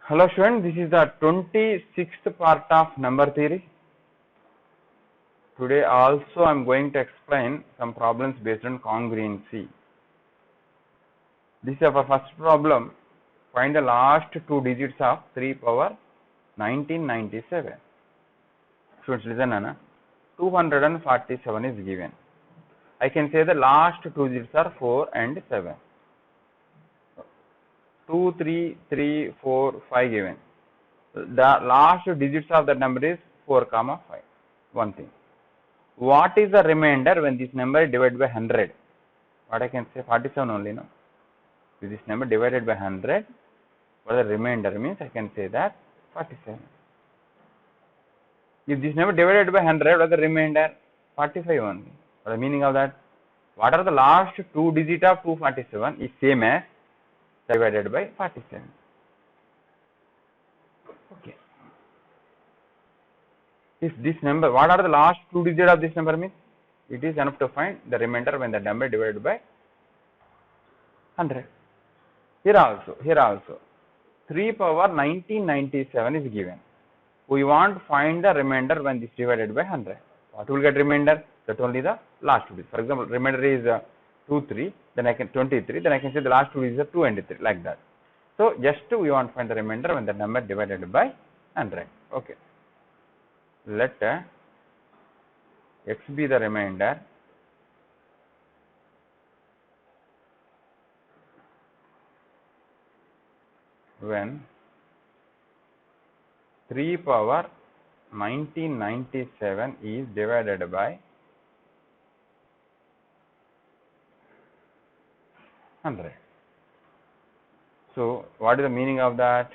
Hello students, this is the 26th part of number theory. Today also I am going to explain some problems based on congruency. This is our first problem. Find the last two digits of 3 power 1997. Students listen, Anna. 247 is given. I can say the last two digits are 4 and 7. 2, 3, 3, 4, 5 given. The last digits of that number is 4, 5. One thing. What is the remainder when this number is divided by 100? What I can say 47 only, no? If this number divided by 100, what the remainder means, I can say that 47. If this number divided by 100, what the remainder? 45 only. What the meaning of that? What are the last two digits of 247 is same as divided by 47. Okay. If this number, what are the last two digits of this number means? It is enough to find the remainder when the number divided by 100. Here also, 3 power 1997 is given. We want to find the remainder when this divided by 100. What will get remainder? That only the last two digits. For example, remainder is 2, 3, then I can 23, then I can say the last two digits are 2 and 3, like that. So, just we want to find the remainder when the number divided by 100. Okay. Let x be the remainder when 3 power 1997 is divided by 100. So, what is the meaning of that?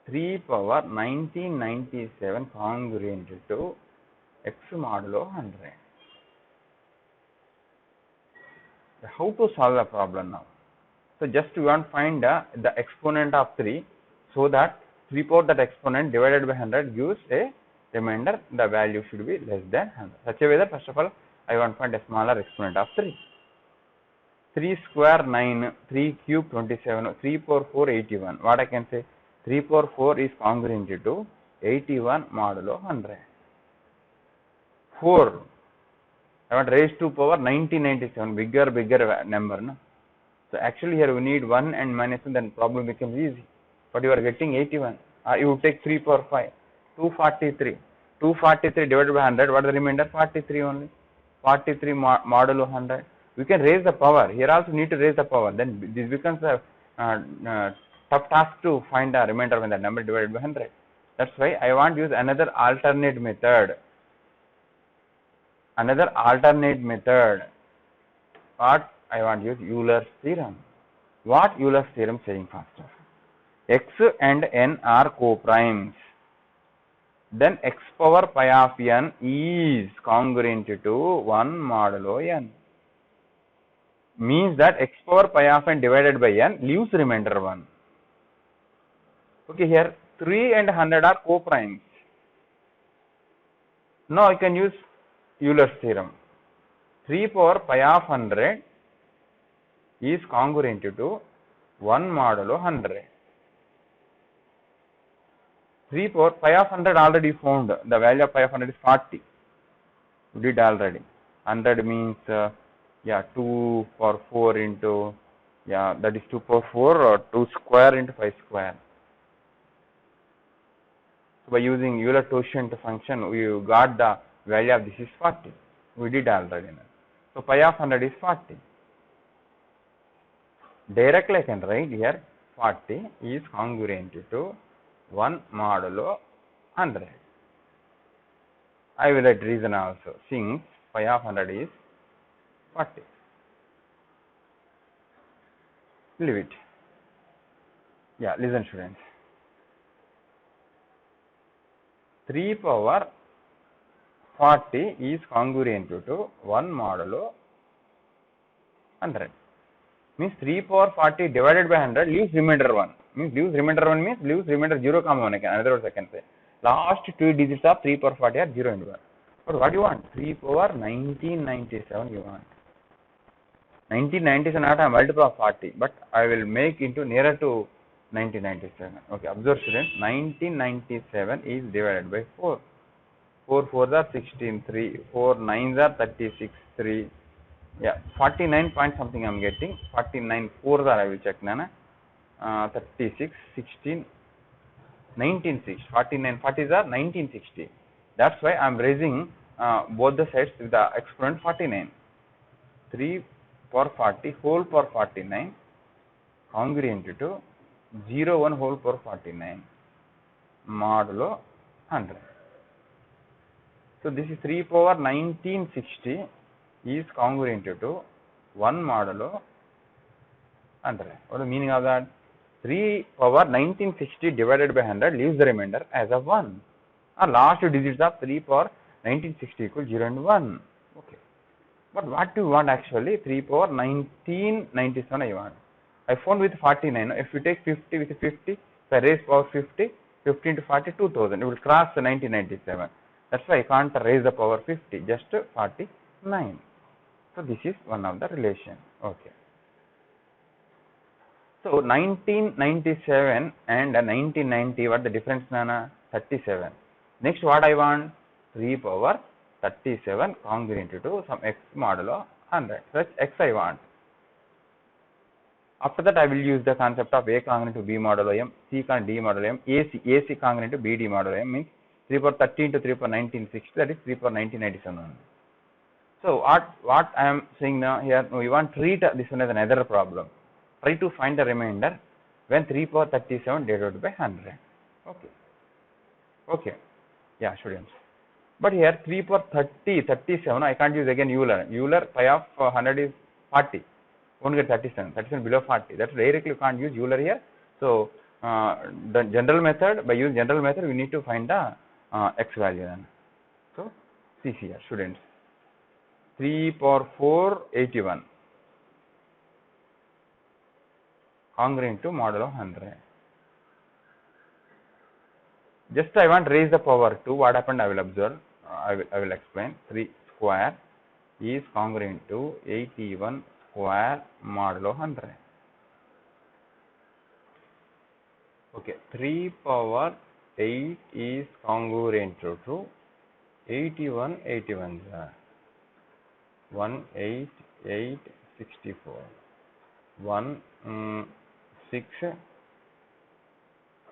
3 power 1997 congruent to x modulo 100. How to solve the problem now? So, just we want to find the exponent of 3, so that 3 power that exponent divided by 100 gives a remainder. The value should be less than 100. Such a way that first of all I want to find a smaller exponent of 3. 3 square 9, 3 cube 27, 3 power 4 81. What I can say? 3 power 4 is congruent to 81 modulo 100. 4. I want raised to power 1997, bigger number. No? So, actually here we need 1 and minus 1, then problem becomes easy. But you are getting 81. You take 3 power 5, 243. 243 divided by 100, what is the remainder? 43 only. 43 modulo 100. We can raise the power. Here also need to raise the power. Then this becomes a tough task to find the remainder when the number divided by 100. That's why I want to use another alternate method. What I want to use? Euler's theorem. What Euler's theorem saying first? X and n are co-primes. Then x power pi of n is congruent to 1 modulo n. Means that x power pi of n divided by n leaves remainder 1. Okay, here 3 and 100 are co-primes. Now I can use Euler's theorem. 3 power pi of 100 is congruent to 1 modulo 100. 3 power pi of 100 already found. The value of pi of 100 is 40. We did already. 100 means 2 power 4 into, that is 2 power 4 or 2 square into 5 square. So, by using Euler-Quotient function, we got the value of this is 40. We did already. So, pi of 100 is 40. Directly I can write here 40 is congruent to 1 modulo 100. I will write reason also, since pi of 100 is 40. Leave it. Listen students. 3 power 40 is congruent to 1 modulo 100. Means 3 power 40 divided by 100 leaves remainder 1. Means leaves remainder 1 means leaves remainder 0, 1. In other words, I can say last two digits of 3 power 40 are 0 and 1. But what you want? 3 power 1997 you want. 1990 is not a multiple of 40, but I will make into nearer to 1997. Okay, observe students, 1997 is divided by 4. 4 4s are 16, 3, 4 9s are 36, 3. Yeah, 49 point something I am getting. 49 4s are I will check Nana. 36, 16, 1960. 49 40s are 1960. That's why I am raising both the sides with the exponent 49. 3 power 40 whole power 49 congruent to 0 1 whole power 49 modulo 100. So this is 3 power 1960 is congruent to 1 modulo 100. What is the meaning of that? 3 power 1960 divided by 100 leaves the remainder as of 1. Our last digits of 3 power 1960 equals 0 and 1. Okay. But what do you want actually? 3 power 1997 I want. I found with 49. If you take 50 with 50, if I raise power 50, 50 into 40, 2000. It will cross the 1997. That's why I can't raise the power 50, just 49. So this is one of the relation. Okay. So 1997 and 1990, what the difference, Nana? 37. Next, what I want? 3 power 37 congruent to some x modulo 100. Such x I want. After that, I will use the concept of A congruent to B modulo M, C congruent to D modulo M, AC congruent to BD modulo M, means 3 power 30 into 3 power 1960, that is 3 power 1997. So what I am saying now here, we want to treat this one as another problem. Try to find the remainder when 3 power 37 divided by 100. Okay. Okay. Yeah, students. But here 3 power 30, 37, I can't use again Euler. Euler pi of 100 is 40. Won't get 37. 37 below 40. That's directly you can't use Euler here. So the general method, by using general method, we need to find the x value then. So see here, students. 3 power 4, 81. Congruent to modulo 100. Just I want to raise the power 2. What happened? I will observe. I will explain. 3 square is congruent to 81 square modulo 100. Okay, 3 power 8 is congruent to 81 81 1 8 8 64 1 6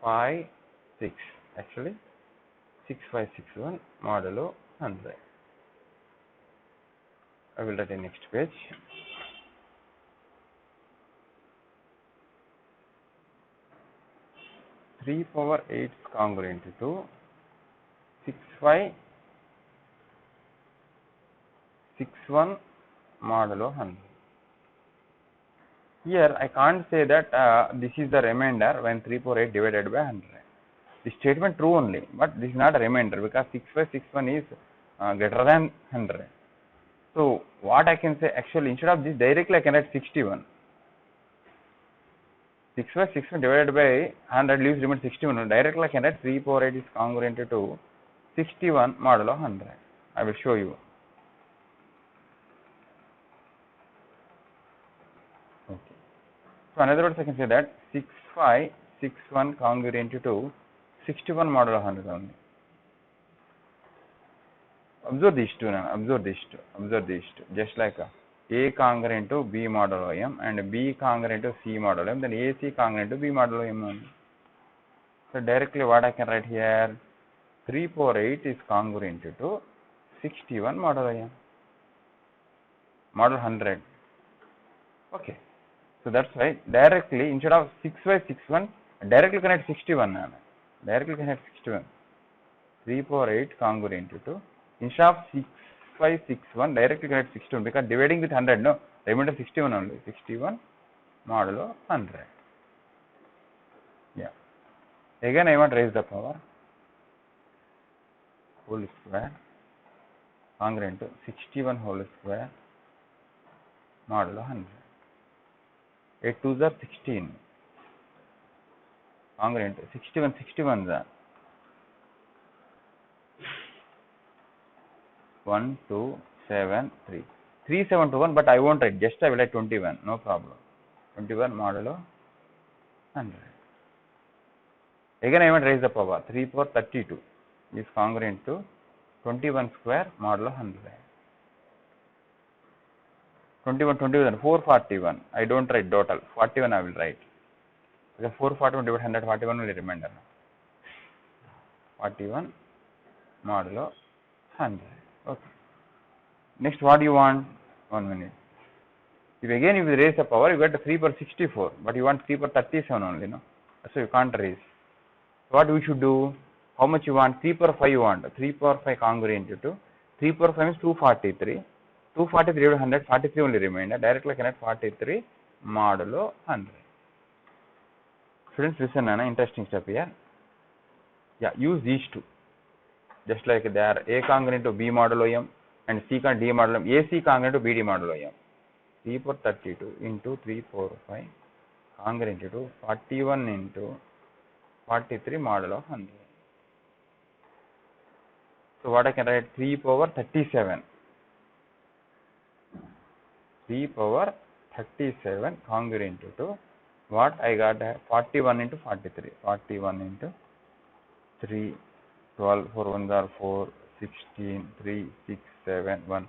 5 6 actually 6561 modulo 100. I will write in next page. Three power 8 is congruent to 6561 modulo 100. Here I can't say that this is the remainder when 3 power 8 divided by 100. The statement true only, but this is not a remainder because 6561 is greater than 100. So what I can say, actually instead of this directly I can write 61. 6561 divided by 100 leaves remain 61. Directly I can write 3 power 8 is congruent to 61 modulo 100. I will show you. Okay. So another words I can say that 6561 congruent to 61 modulo 100 only. Observe these two now. Observe these two. Just like A congruent to B modulo M and B congruent to C modulo M, then AC congruent to B modulo M only. So directly what I can write here, 3 power 8 is congruent to 61 modulo M. Modulo 100. Okay. So that's why directly instead of 6561, directly connect 61 now. Directly connect 61. 3 power 8 congruent to, instead of 6561, directly connect 61 because dividing with 100, no, remainder 61 only. 61 modulo 100. Yeah. Again I want to raise the power whole square congruent to 61 whole square modulo 100. 8 2s are 16. Congruent to 61 61s are 1 2 7 3. 3721, but I won't write, just I will write 21, no problem. 21 modulo 100. Again I want to raise the power, 3 power 32 is congruent to 21 square modulo 100. 21, 441, I don't write total, 41 I will write. Because 441 divided 100, 41 will be remainder. 41 modulo 100. Okay. Next, what do you want? 1 minute. If again you raise the power, you get 3 per 64, but you want 3 per 37 only, no? So you can't raise. What we should do? How much you want? 3 per 5 you want. 3 per 5 congruent to 3 per 5 is 243. 243 divided 100, 43 only remainder. Directly connect 43 modulo 100. Students, listen, an interesting step here. Yeah, use these two. Just like they are A congruent to B modulo M and C congruent to D modulo M. AC congruent to BD modulo M. 3 per 32 into 3 per 5 congruent to 41 into 43 modulo 100. So what I can write? 3 power 37. 3 power 37 congruent to what I got? 41 into 43. 41 into 3, 12, 4 1s are 4, 16, 3, 6, 7, 1.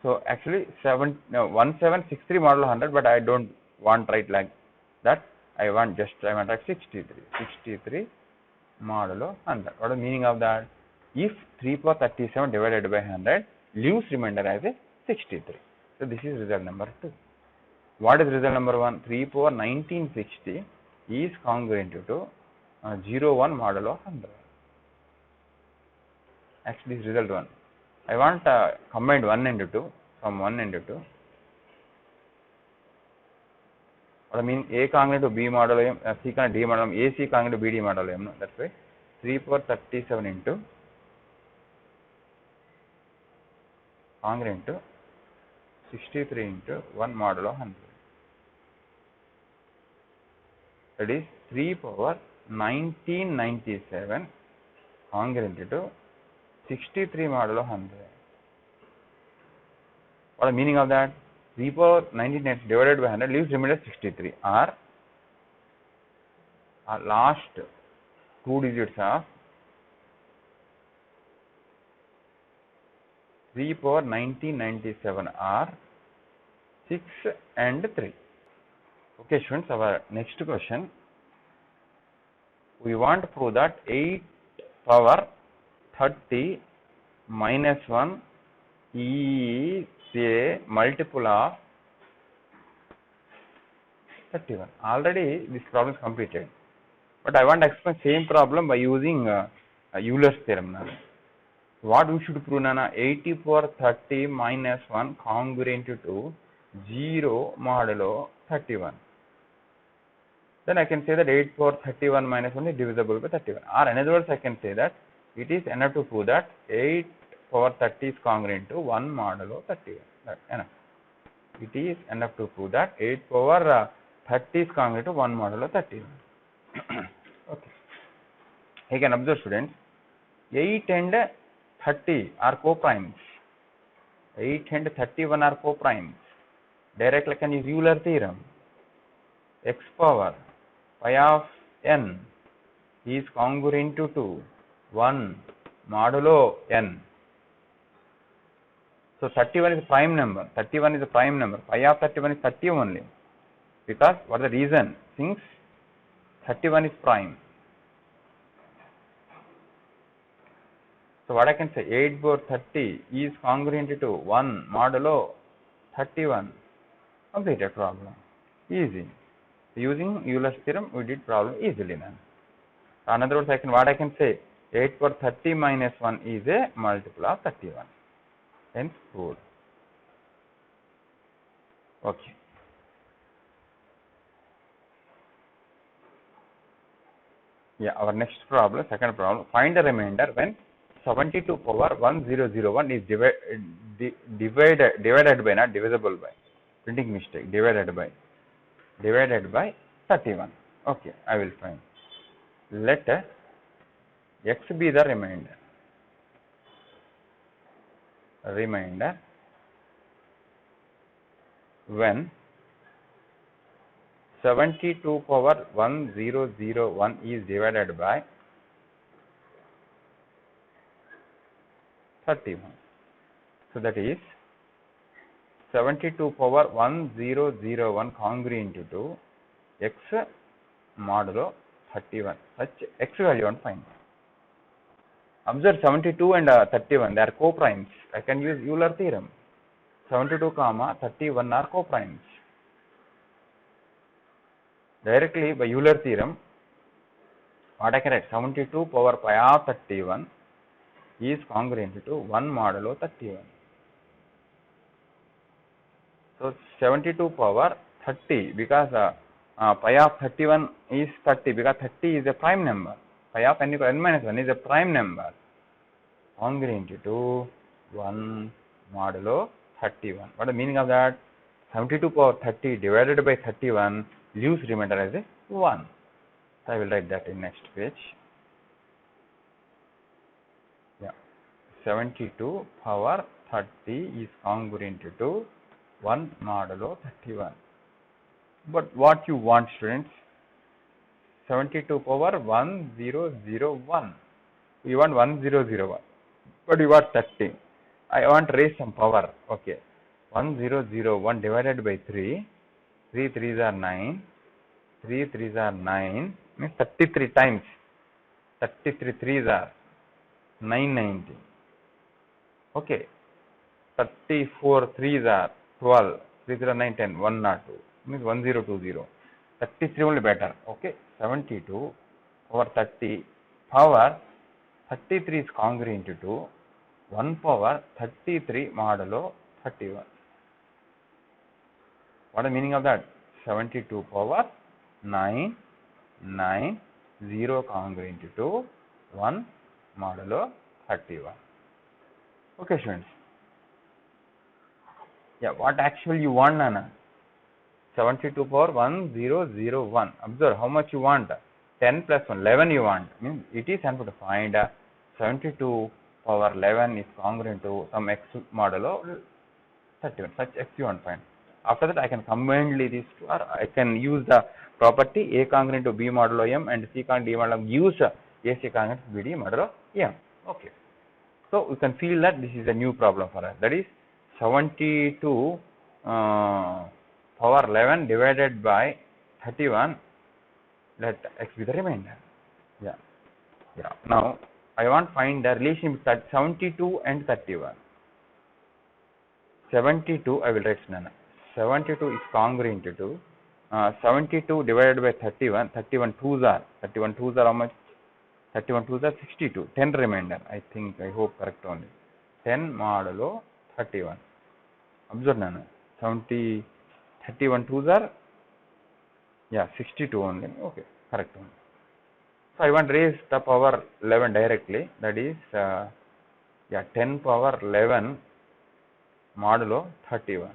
So actually 1763 modulo 100, but I don't want write like that. I want write 63. 63 modulo 100. What is the meaning of that? If 3 power 37 divided by 100 leaves remainder as a 63. So this is result number 2. What is result number 1? 3 power 1960 is congruent to 01 modulo 100. Actually, this is result 1. I want combined 1 and 2 from 1 and 2. What I mean, A congruent to B modulo M, C congruent to D modulo M, AC congruent to BD modulo M. No? That's why 3 power 37 into congruent to 63 into 1 modulo 100. That is 3 power 1997 congruent to 63 modulo 100. What is the meaning of that? 3 power 19 divided by 100 leaves remainder 63, or last 2 digits of 3 power 1997 are 6 and 3. Okay, students, our next question. We want to prove that 8 power 30 minus 1 is a multiple of 31. Already this problem is completed, but I want to explain same problem by using Euler's theorem now. What we should prove now? 80 power 30 minus 1 congruent to 0 modulo 31. Then I can say that 8 power 31 minus 1 is divisible by 31. Or in other words, I can say that it is enough to prove that 8 power 30 is congruent to 1 modulo 31. That's enough. It is enough to prove that 8 power 30 is congruent to 1 modulo 31. Okay. You can observe, students, 8 and 30 are co-primes. 8 and 31 are co-primes. Directly I can use Euler theorem. X power pi of n is congruent to 1 modulo n. So 31 is a prime number. 31 is a prime number. Pi of 31 is 30 only. Because what is the reason? Since 31 is prime. So what I can say? 8 power 30 is congruent to 1 modulo 31. Completed problem. Easy. Using Euler's theorem, we did problem easily now. In other words, what I can say? 8 power 30 minus 1 is a multiple of 31. Hence proved. Okay. Yeah, our next problem, second problem, find the remainder when 72 power 1001 is divided by, not divisible by, printing mistake, divided by 31. Okay, I will find. Let x be the remainder when 72 power 1001 is divided by 31. So that is 72 power 1001 congruent to x modulo 31. Such x value and find. Observe 72 and 31, they are co-primes. I can use Euler theorem. 72 comma 31 are co-primes. Directly by Euler theorem, what I can write? 72 power pi of 31 is congruent to 1 modulo 31. So 72 power 30, because pi of 31 is 30, because 30 is a prime number. Pi of n equal n minus 1 is a prime number, congruent to 1 modulo 31. What is the meaning of that? 72 power 30 divided by 31 leaves remainder as a 1. So I will write that in next page. Yeah, 72 power 30 is congruent to 1 modulo 31. But what you want, students? 72 power 1001. You want 1001, but you want 30. I want to raise some power. Okay, 1001 divided by 3. 3 3s are 9. 3 3s are 9. Means 33 times. 33 3s are 990. Okay. 34 3s are 12. 3 0 9 10 102. Means 1020. 33 only better. Okay. 72 over 30 power 33 is congruent to 1 power 33 modulo 31. What is the meaning of that? 72 power 990 congruent to 1 modulo 31. Okay, students. Yeah, what actually you want, Nana? 72 power 1001. Observe how much you want. 10 plus 1, 11 you want. Means it is simple to find 72 power 11 is congruent to some x modulo 31. Such x you want to find. After that, I can combine these two, or I can use the property A congruent to B modulo M and C congruent to D modulo M. Use AC congruent to BD modulo M. Okay. So you can feel that this is a new problem for us. That is 72 power 11 divided by 31. Let x be the remainder. Yeah. Now I want to find the relation between 72 and 31. 72 I will write none. 72 is congruent to 72 divided by 31. 31 twos are how much? 31 twos are 62. 10 remainder. I hope correct only. 10 modulo 31. Observe nana. 31 twos are 62 only. Okay, correct only. So I want to raise the power 11 directly. That is 10 power 11 modulo 31.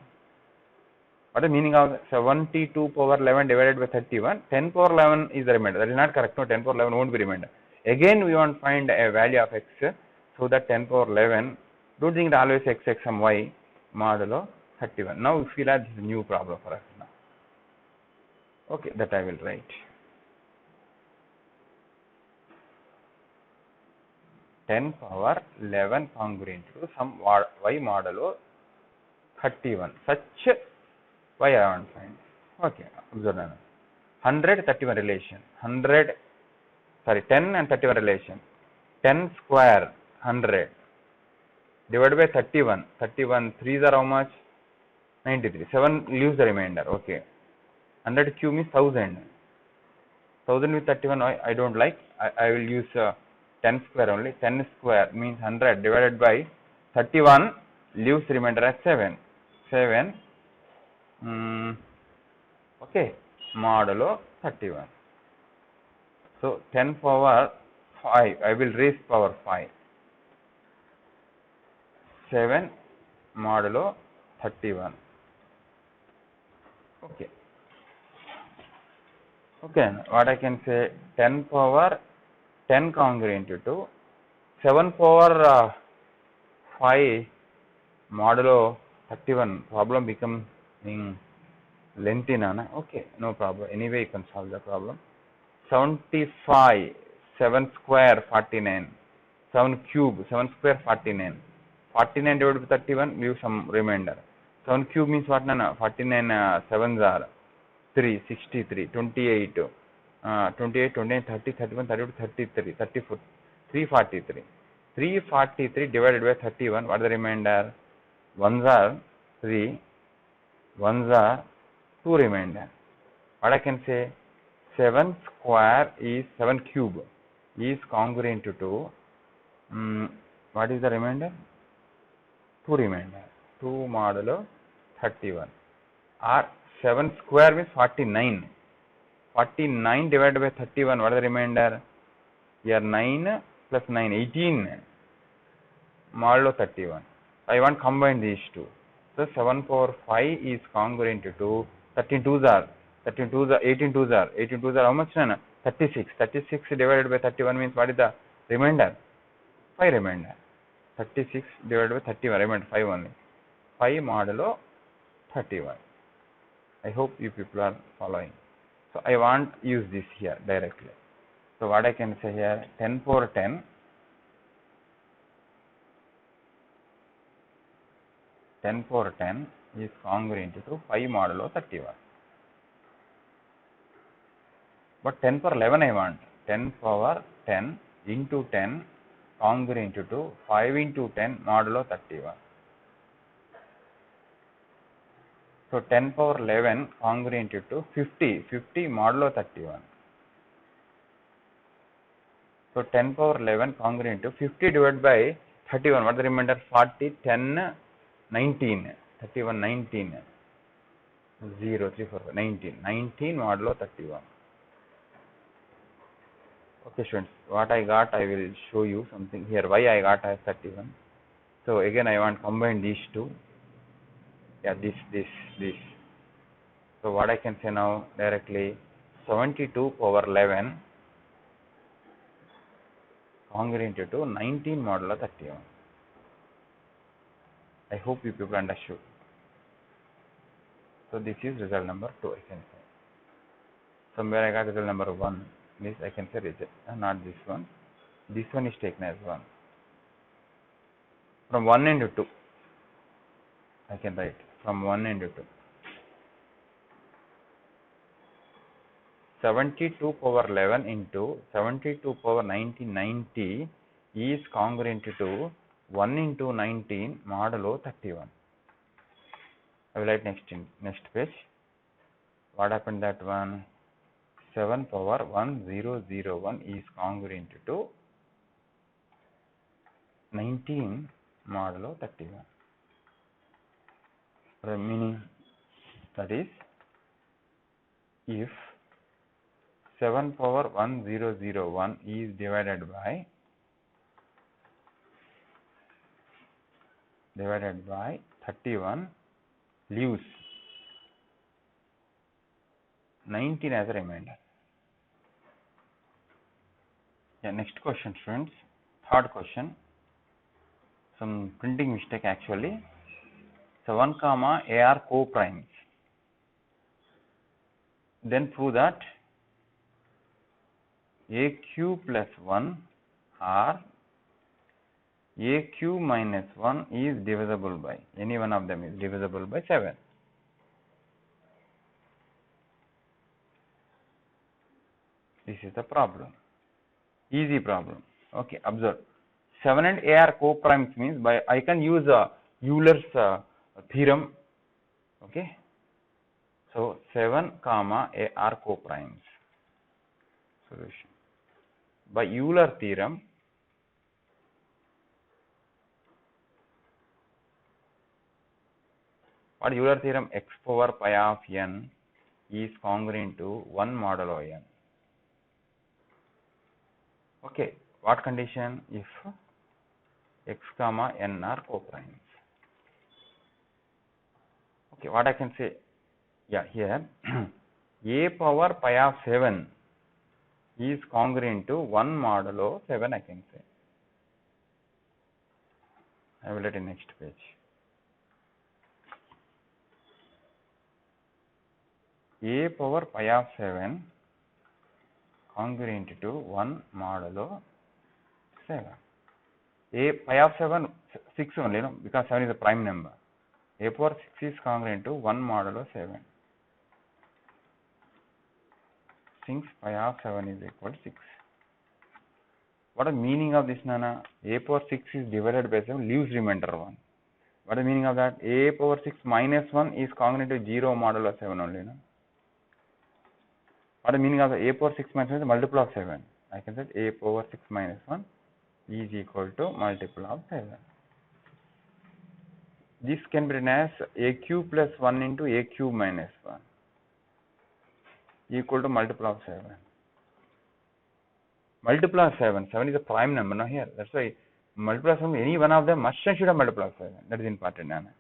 What is the meaning of 72 power 11 divided by 31? 10 power 11 is the remainder. That is not correct. No, 10 power 11 won't be remainder. Again, we want to find a value of x, so that 10 power 11, don't think that always x some y modulo 31. Now we feel that this is a new problem for us now. Okay, that I will write. 10 power 11 congruent to some y modulo 31. Such y I want to find. Okay, observe now. 100 31 relation. 10 and 31 relation. 10 square 100 divided by 31. 31 3s are how much? 93. 7 leaves the remainder. Okay. 100 cube means 1000. 1000 with 31 I don't like. I will use 10 square only. 10 square means 100 divided by 31 leaves remainder as 7. 7 okay, modulo 31. So 10 power 5, I will raise power 5. 7 modulo 31. Okay. Okay, what I can say, 10 power 10 congruent to 7 power 5 modulo 31. Problem becomes length in ana. Okay, no problem. Anyway, you can solve the problem. 75, 7 square 49, 7 cube 7 square 49, 49 divided by 31 leave some remainder. 7 cube means what nana? 49 sevens are 3, 63, 28, 28, 29, 30, 31, 32, 33, 34, 343. 343 divided by 31, what is the remainder? Ones are 3, ones are 2 remainder. What I can say? 7 square is 7 cube is congruent to what is the remainder? 2 remainder. 2 modulo 31. Or 7 square means 49. 49 divided by 31, what is the remainder? Here 9 plus 9, 18 modulo 31. I want to combine these two. So 7 power 5 is congruent to 13 twos are 13 twos are 18 twos are 18 twos are how much? 36. 36 divided by 31 means what is the remainder? 5 remainder. 36 divided by 31 remainder 5 only. 5 modulo 31. I hope you people are following. So I want use this here directly. So what I can say here, 10 power 10. 10 power 10 is congruent to 5 modulo 31. But 10 power 11 I want. 10 power 10 into 10 congruent to 5 into 10 modulo 31. So 10 power 11 congruent to 50, 50 modulo 31. So 10 power 11 congruent to 50 divided by 31. What is the remainder? 40, 10, 19. 31, 19. 0, 3, 4, 19. 19 modulo 31. Okay, students, what I got, I will show you something here. Why I got as 31. So again, I want to combine these two. Yeah, this. So what I can say now directly, 72 power 11 congruent to 19 modulo 31. I hope you people understood. So this is result number 2, I can say. Somewhere I got result number 1. This I can say result, not this one. This one is taken as 1. From 1 into 2, I can write from 1 into 2. 72 power 11 into 72 power 1990 is congruent to 1 into 19 modulo 31. I will write next page. What happened that one? 7 power 1001 is congruent to 19 modulo 31. The meaning that is, if 7 power 1001 is divided by 31 leaves 19 as a remainder. Yeah, next question, friends. Third question. Some printing mistake actually. 7 comma AR co-primes. Then prove that AQ plus 1 or AQ minus 1 is divisible by, any one of them is divisible by 7. This is the problem. Easy problem. Okay, observe. 7 and AR co-primes means by I can use Euler's theorem. Okay. So 7 comma AR co-primes. Solution. By Euler theorem, what Euler theorem? X power pi of n is congruent to 1 modulo n. Okay, what condition? If x comma n are co-primes. Okay, what I can say? Yeah, here a power pi of 7 is congruent to 1 modulo 7, I can say. I will write in next page. a power pi of 7 congruent to 1 modulo 7. A pi of 7, 6 only, no, because 7 is a prime number. A power 6 is congruent to 1 modulo 7. Since pi of 7 is equal to 6. What is the meaning of this, Nana? A power 6 is divided by 7, leaves remainder 1. What is the meaning of that? A power 6 minus 1 is congruent to 0 modulo 7 only, no? What is the meaning of the a power 6 minus 1 is the multiple of 7. I can say a power 6 minus 1 is equal to multiple of 7. This can be written as a cube plus 1 into a cube minus 1 equal to multiple of 7. Multiple of 7. 7 is a prime number now here. That's why multiple of 7, any one of them must and should have multiple of 7. That is important, Nana.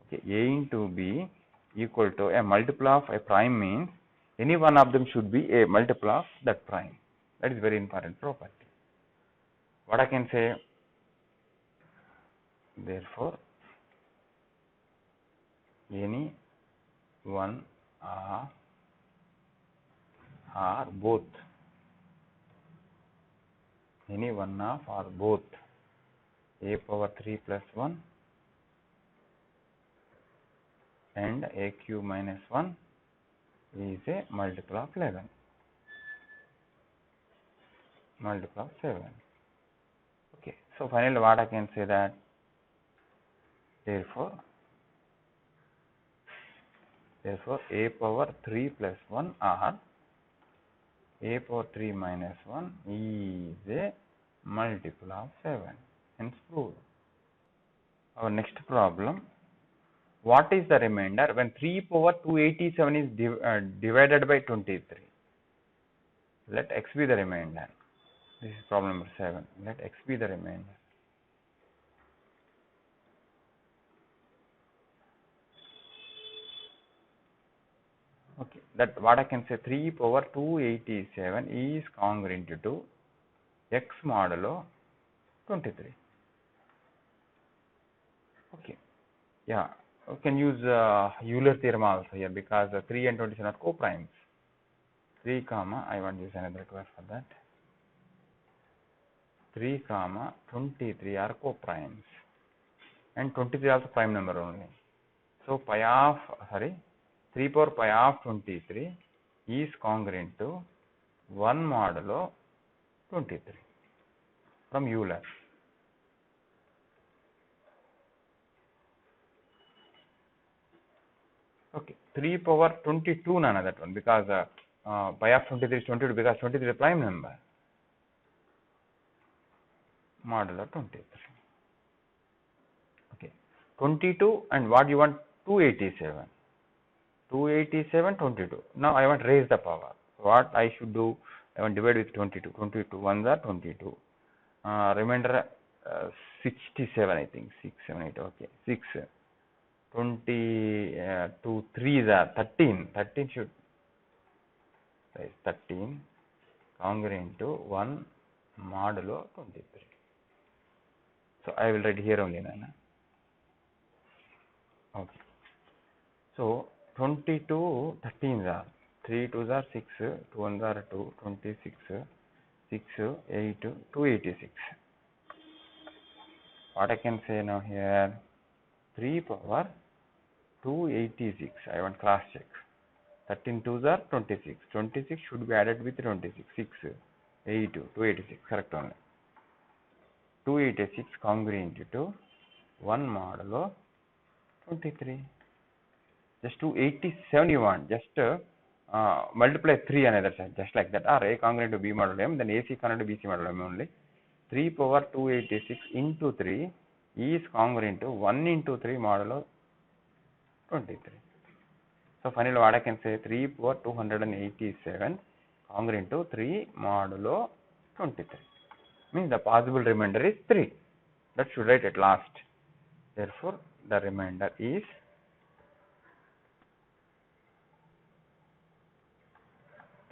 Okay, a into b equal to a multiple of a prime means any one of them should be a multiple of that prime. That is very important property. What I can say, therefore, any one or both, any one of or both a power 3 plus 1 and a cube minus 1 is a multiple of 11. Multiple of 7. Okay, so finally what I can say that, therefore a power 3 plus 1 or a power 3 minus 1 is a multiple of 7. Hence proved. Our next problem, what is the remainder when 3 power 287 is divided by 23? Let x be the remainder. This is problem number 7. Let x be the remainder. Okay, that what I can say, 3 power 287 is congruent to x modulo 23. Okay, yeah, we can use Euler theorem also here because 3 and 27 are co-primes. 3 comma, I want to use another word for that. 3 comma 23 are co-primes and 23 also prime number only. So pi of 3 power pi of 23 is congruent to 1 modulo 23 from Euler. Okay, 3 power 22, none that one, because pi of 23 is 22 because 23 is a prime number. Modulo 23. Okay, 22 and what you want? 287. 287, 22. Now I want to raise the power. What I should do? I want to divide with 22. 22 ones are 22. Remainder 67, I think. 6, 7, 8. Okay, 6. 22 3s are 13. 13 should raise 13 congruent to 1 modulo 23. So I will write here only, Nana. Okay. So 22 13s are 3 2s are 6, 2 1s are 2, 26, 6, 8, 286. What I can say now here, 3 power 286. I want cross check. 13 2s are 26. 26 should be added with 26. 6, 8, 286. Correct only. 286 congruent to 1 modulo 23. Just 287 you want. Just multiply 3 on either side. Just like that. Or A congruent to B modulo M. Then AC congruent to BC modulo M only. 3 power 286 into 3 is congruent to 1 into 3 modulo 23. So finally what I can say, 3 power 287 congruent to 3 modulo 23. Means the possible remainder is 3. That should write at last. Therefore the remainder is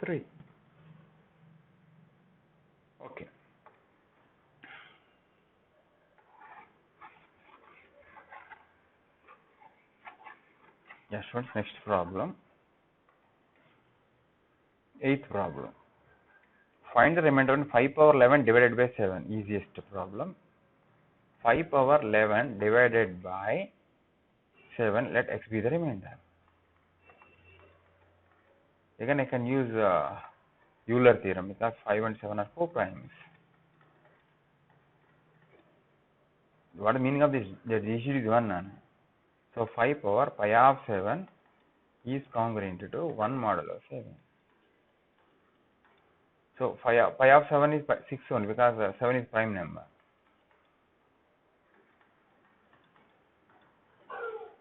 3. Okay. Yes, friends, next problem. Eighth problem. Find the remainder when 5 power 11 divided by 7. Easiest problem. 5 power 11 divided by 7. Let x be the remainder. Again, I can use Euler theorem because 5 and 7 are co-primes. What is the meaning of this? The GCD is 1. So 5 power pi of 7 is congruent to 1 modulo 7. So pi of 7 is 6 only because 7 is prime number.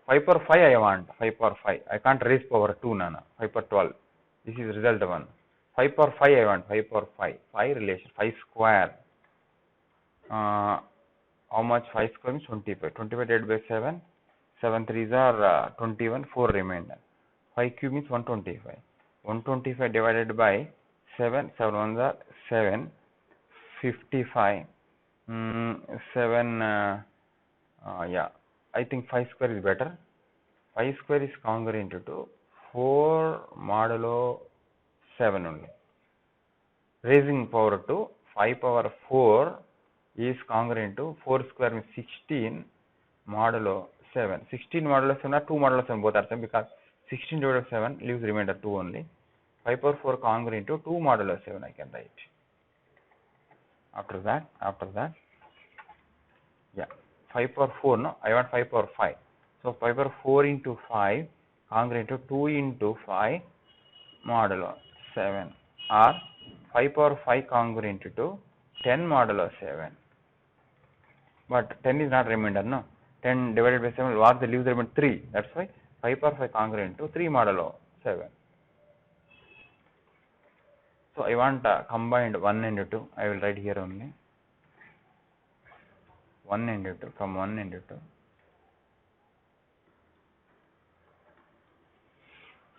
5 power 5 I want, 5 power 5. I can't raise power 2 nana, 5 power 12. This is result 1. 5 power 5 I want, 5 power 5. 5 relation, 5 square. How much 5 square means 25. 25 divided by 7. 7 3s are 21, 4 remainder. 5 cube means 125. 125 divided by 7, 7 1s are 7. 55. 7, yeah, I think 5 square is better. 5 square is congruent to 4 modulo 7 only. Raising power to 5 power 4 is congruent to 4 square means 16 modulo 7. 16 modulo 7 or 2 modulo 7 both are same because 16 divided by 7 leaves remainder 2 only. 5 power 4 congruent to 2 modulo 7 I can write. After that, yeah, 5 power 4, no, I want 5 power 5. So 5 power 4 into 5 congruent to 2 into 5 modulo 7 or 5 power 5 congruent to 10 modulo 7. But 10 is not remainder, no. 10 divided by 7, what the leaves the remainder 3. That's why 5 power 5 congruent to 3 modulo 7. So I want combined 1 and 2. I will write here only. 1 and 2, from 1 and 2.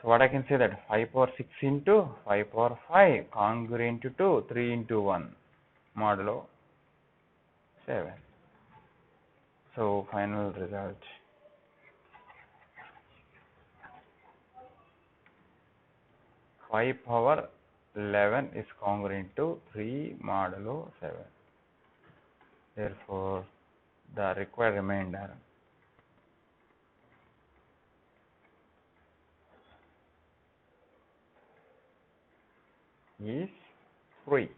So what I can say that 5 power 6 into 5 power 5 congruent to 3 into 1 modulo 7. So final result. 5 power 11 is congruent to 3 modulo 7. Therefore, the required remainder is 3.